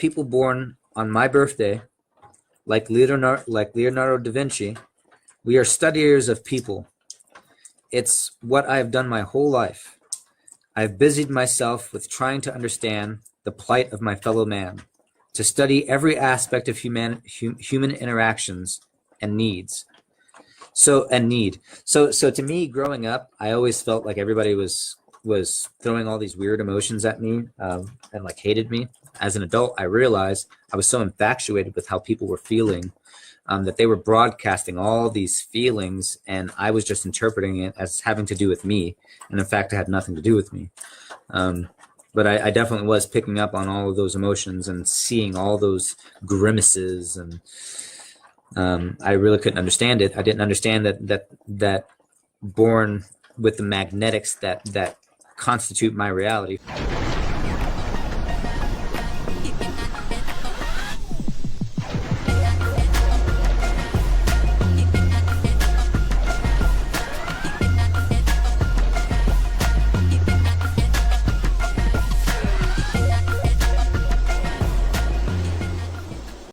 people born on my birthday, like Leonardo da Vinci, we are studiers of people. It's what I've done my whole life. I've busied myself with trying to understand the plight of my fellow man, to study every aspect of human interactions and needs. So to me, growing up, I always felt like everybody was throwing all these weird emotions at me, and like hated me. As an adult, I realized I was so infatuated with how people were feeling, that they were broadcasting all these feelings, and I was just interpreting it as having to do with me, and in fact, it had nothing to do with me. But I definitely was picking up on all of those emotions and seeing all those grimaces, and I really couldn't understand it. I didn't understand that born with the magnetics that constitute my reality.